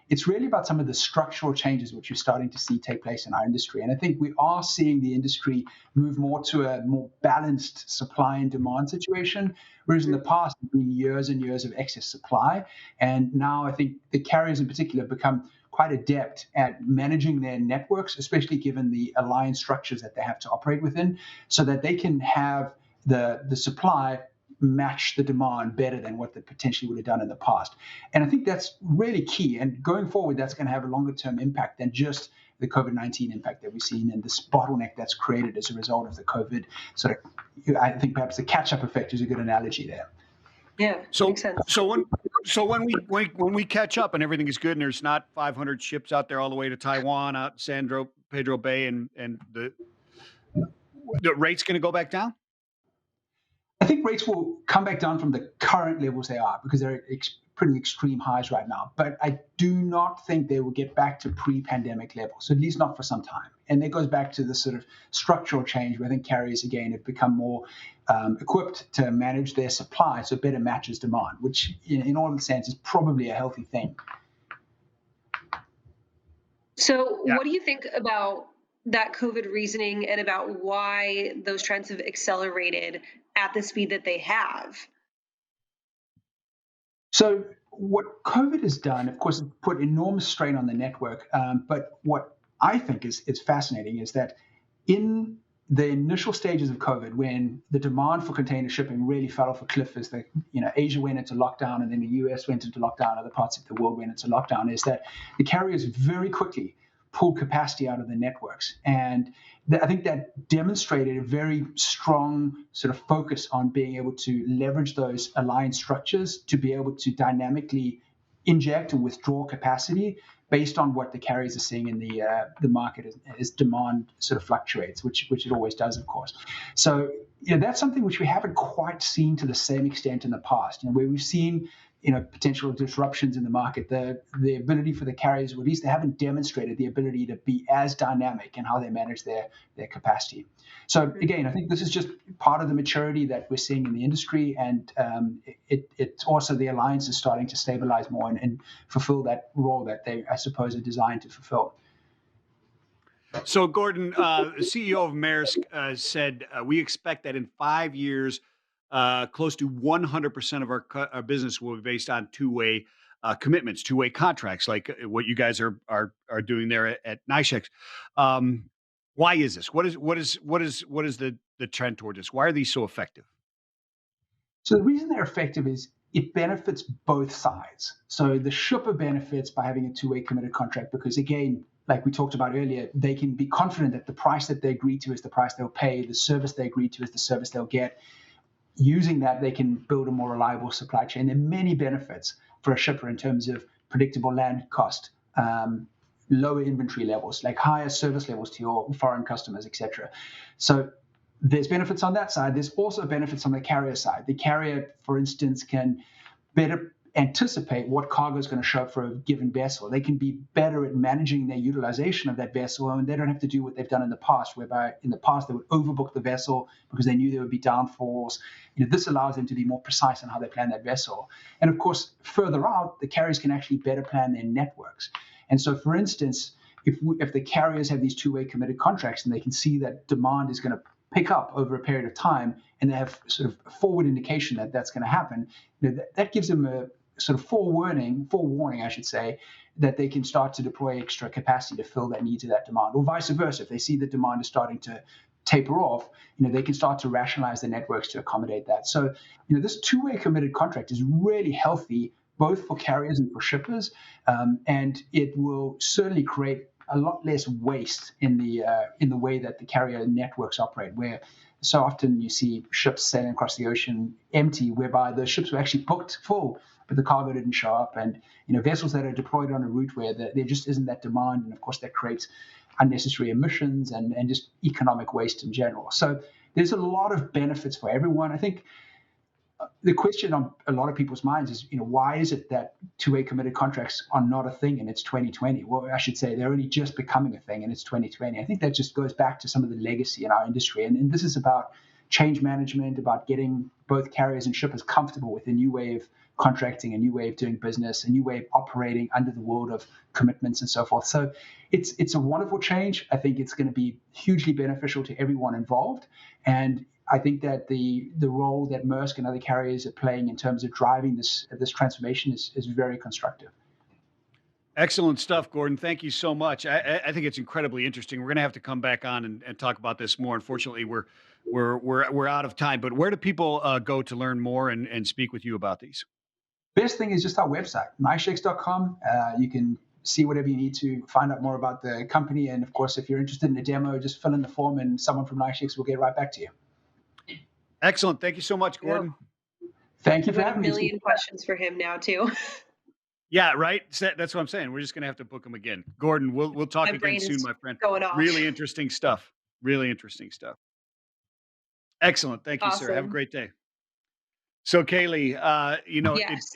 It's really about some of the structural changes which you're starting to see take place in our industry. And I think we are seeing the industry move more to a more balanced supply and demand situation, whereas in the past, it's been years and years of excess supply. And now I think the carriers in particular have become quite adept at managing their networks, especially given the alliance structures that they have to operate within, so that they can have the supply match the demand better than what they potentially would have done in the past. And I think that's really key. And going forward, that's going to have a longer term impact than just the COVID-19 impact that we've seen and this bottleneck that's created as a result of the COVID sort of, I think perhaps the catch-up effect is a good analogy there. Yeah, makes sense. So when we catch up and everything is good and there's not 500 ships out there all the way to Taiwan, out in San Pedro Bay, and the rate's going to go back down? I think rates will come back down from the current levels they are, because they're pretty extreme highs right now. But I do not think they will get back to pre-pandemic levels, at least not for some time. And that goes back to the sort of structural change where I think carriers, again, have become more equipped to manage their supply so better matches demand, which in all sense is probably a healthy thing. So, what do you think about that COVID reasoning and about why those trends have accelerated at the speed that they have? So what COVID has done, of course, put enormous strain on the network. But what I think is fascinating is that in the initial stages of COVID, when the demand for container shipping really fell off a cliff as Asia went into lockdown and then the US went into lockdown, other parts of the world went into lockdown, is that the carriers very quickly pulled capacity out of the networks. And I think that demonstrated a very strong sort of focus on being able to leverage those alliance structures to be able to dynamically inject and withdraw capacity based on what the carriers are seeing in the market as demand sort of fluctuates, which it always does, of course. So that's something which we haven't quite seen to the same extent in the past. Where we've seen potential disruptions in the market, the ability for the carriers, or at least they haven't demonstrated the ability to be as dynamic in how they manage their capacity. So again, I think this is just part of the maturity that we're seeing in the industry, and it's also the alliance is starting to stabilize more and fulfill that role that they, I suppose, are designed to fulfill. So, Gordon, CEO of Maersk, said we expect that in 5 years, close to 100% of our business will be based on two-way commitments, two-way contracts, like what you guys are doing there at NYSHEX. Why is this? What is the trend toward this? Why are these so effective? So the reason they're effective is it benefits both sides. So the shipper benefits by having a two-way committed contract because, again, like we talked about earlier, they can be confident that the price that they agree to is the price they'll pay, the service they agree to is the service they'll get. Using that, they can build a more reliable supply chain. There are many benefits for a shipper in terms of predictable land cost, lower inventory levels, like higher service levels to your foreign customers, etc. So there's benefits on that side. There's also benefits on the carrier side. The carrier, for instance, can better anticipate what cargo is going to show up for a given vessel. They can be better at managing their utilization of that vessel, and they don't have to do what they've done in the past, whereby in the past they would overbook the vessel because they knew there would be downfalls. This allows them to be more precise in how they plan that vessel. And of course, further out, the carriers can actually better plan their networks. And so, for instance, if the carriers have these two-way committed contracts and they can see that demand is going to pick up over a period of time, and they have sort of forward indication that that's going to happen, that gives them a sort of forewarning, I should say, that they can start to deploy extra capacity to fill that need to that demand, or vice versa. If they see the demand is starting to taper off, they can start to rationalize their networks to accommodate that. So, this two-way committed contract is really healthy, both for carriers and for shippers, and it will certainly create a lot less waste in the way that the carrier networks operate, where so often you see ships sailing across the ocean empty, whereby the ships were actually booked full, but the cargo didn't show up. And vessels that are deployed on a route where there just isn't that demand, and of course that creates unnecessary emissions and just economic waste in general. So there's a lot of benefits for everyone. I think the question on a lot of people's minds is, why is it that two-way committed contracts are not a thing and it's 2020? Well, I should say they're only just becoming a thing and it's 2020. I think that just goes back to some of the legacy in our industry. And this is about change management, about getting both carriers and shippers comfortable with a new way of contracting, a new way of doing business, a new way of operating under the world of commitments and so forth. So it's a wonderful change. I think it's going to be hugely beneficial to everyone involved. And I think that the role that Maersk and other carriers are playing in terms of driving this transformation is very constructive. Excellent stuff, Gordon. Thank you so much. I think it's incredibly interesting. We're going to have to come back on and talk about this more. Unfortunately, we're out of time. But where do people go to learn more and speak with you about these? Best thing is just our website, NYSHEX.com. You can see whatever you need to find out more about the company. And of course, if you're interested in a demo, just fill in the form and someone from NYSHEX will get right back to you. Excellent. Thank you so much, Gordon. Yeah. Thank you for having me. A million questions for him now, too. Yeah, right. That's what I'm saying. We're just going to have to book him again. Gordon, we'll talk again soon, my friend. Going off. Really interesting stuff. Really interesting stuff. Excellent. Thank you, sir. Have a great day. So, Kaylee, Yes.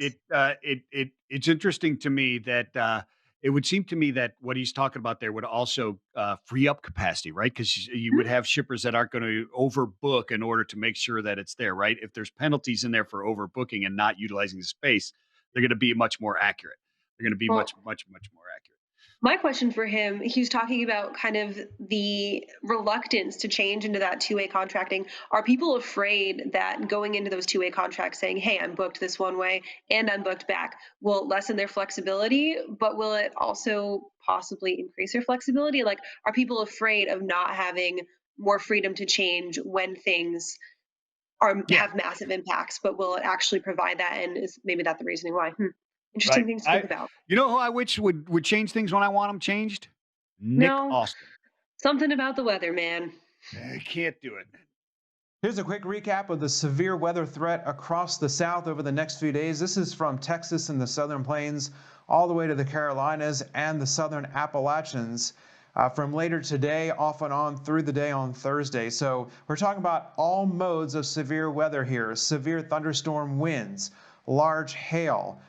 it's interesting to me that it would seem to me that what he's talking about there would also free up capacity, right? Because you would have shippers that aren't going to overbook in order to make sure that it's there, right? If there's penalties in there for overbooking and not utilizing the space, they're going to be much more accurate. They're going to be much more accurate. My question for him, he was talking about kind of the reluctance to change into that two-way contracting. Are people afraid that going into those two-way contracts saying, hey, I'm booked this one way and I'm booked back will lessen their flexibility, but will it also possibly increase their flexibility? Like, are people afraid of not having more freedom to change when things Yeah, have massive impacts, but will it actually provide that? And is maybe that the reasoning why? right. Interesting things to think about. You know who I wish would change things when I want them changed? Nick No, Austin. something about the weather, man. I can't do it. Here's a quick recap of the severe weather threat across the South over the next few days. This is from Texas and the Southern Plains all the way to the Carolinas and the Southern Appalachians. From later today off and on through the day on Thursday. So we're talking about all modes of severe weather here. Severe thunderstorm winds, large hail,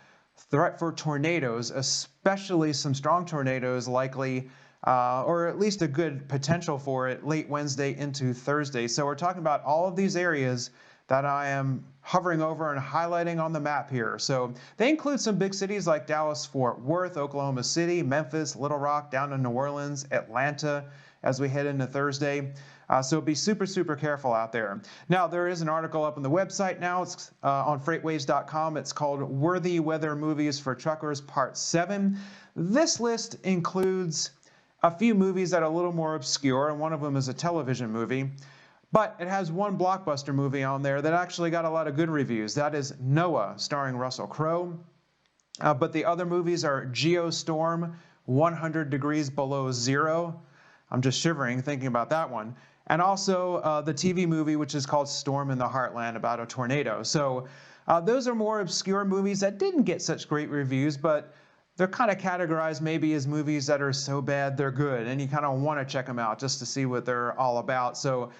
threat for tornadoes, especially some strong tornadoes likely, or at least a good potential for it late Wednesday into Thursday. So we're talking about all of these areas that I am hovering over and highlighting on the map here. So they include some big cities like Dallas, Fort Worth, Oklahoma City, Memphis, Little Rock, down to New Orleans, Atlanta as we head into Thursday. So be super, super careful out there. Now, there is an article up on the website now. It's on FreightWaves.com. It's called Worthy Weather Movies for Truckers Part 7. This list includes a few movies that are a little more obscure, and one of them is a television movie. But it has one blockbuster movie on there that actually got a lot of good reviews. That is Noah, starring Russell Crowe. But the other movies are Geostorm, 100 Degrees Below Zero. I'm just shivering thinking about that one. And also the TV movie, which is called Storm in the Heartland, about a tornado. So those are more obscure movies that didn't get such great reviews, but they're kind of categorized maybe as movies that are so bad they're good, and you kind of want to check them out just to see what they're all about. So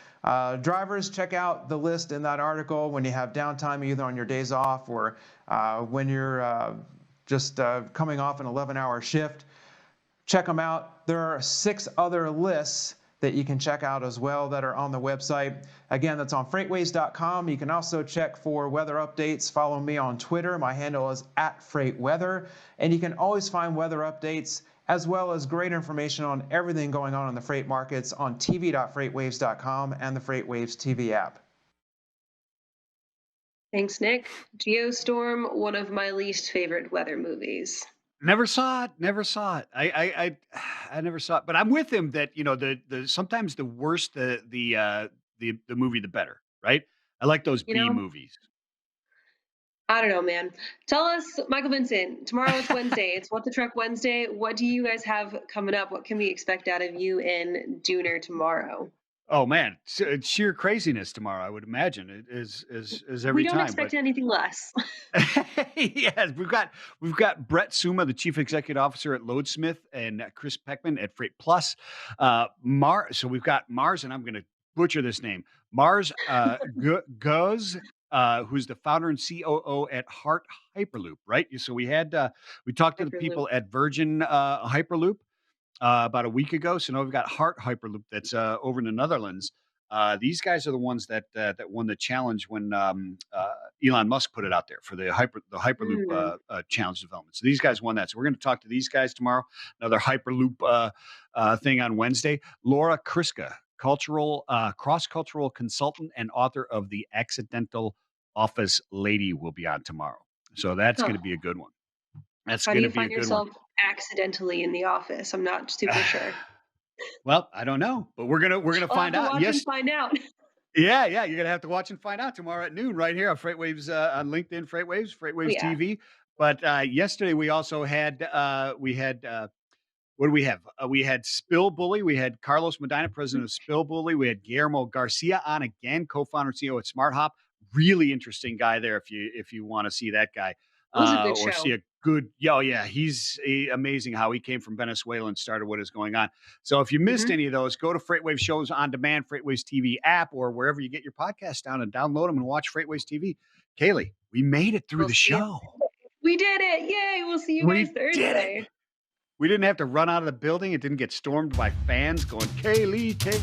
drivers, check out the list in that article when you have downtime, either on your days off or when you're just coming off an 11-hour shift. Check them out. There are 6 other lists that you can check out as well that are on the website. Again, that's on FreightWaves.com. You can also check for weather updates. Follow me on Twitter. My handle is @FreightWeather. And you can always find weather updates as well as great information on everything going on in the freight markets on tv.freightwaves.com and the FreightWaves TV app. Thanks, Nick. Geostorm, one of my least favorite weather movies. Never saw it. Never saw it. I never saw it. But I'm with him that the sometimes the worse the movie, the better. Right? I like those You B know, movies. I don't know, man. Tell us, Michael Vincent, tomorrow it's Wednesday. It's What the Truck Wednesday. What do you guys have coming up? What can we expect out of you and Dooner tomorrow? Oh man, it's sheer craziness tomorrow. I would imagine it is We every don't time. But expect anything less. yes, we've got Brett Suma, the chief executive officer at Loadsmith, and Chris Peckman at Freight Plus. So we've got Mars, and I'm going to butcher this name. Mars Goes, who's the founder and COO at Heart Hyperloop. Right. So we talked to the Hyperloop. people at Virgin Hyperloop about a week ago. So now we've got Heart Hyperloop that's over in the Netherlands. These guys are the ones that won the challenge when Elon Musk put it out there for the Hyperloop Mm. challenge development. So these guys won that. So we're going to talk to these guys tomorrow. Another Hyperloop thing on Wednesday. Laura Kriska, cross-cultural consultant and author of The Accidental Office Lady, will be on tomorrow. So that's going Huh. to be a good one. That's How do going to you be a find good one. yourself accidentally in the office? I'm not super sure. Well, I don't know, but we're gonna I'll have find to out. watch Yes, and find out. yeah, you're gonna have to watch and find out tomorrow at noon right here on FreightWaves on LinkedIn, Oh, FreightWaves yeah. TV. But yesterday we also had what do we have? We had Spill Bully. We had Carlos Medina, president of Spill Bully. We had Guillermo Garcia on again, co-founder and CEO at Smart Hop. Really interesting guy there. If you want to see that guy It was a good or see show. a good, yeah, he's amazing how he came from Venezuela and started what is going on. So if you missed Hmm. any of those, go to FreightWaves shows on demand, FreightWaves TV app, or wherever you get your podcast down and download them and watch FreightWaves TV. Kaylee, we made it through We'll the see you. show. We did it. Yay. We'll see you guys We did it. Thursday. We didn't have to run out of the building. It didn't get stormed by fans going, Kaylee, Kaylee.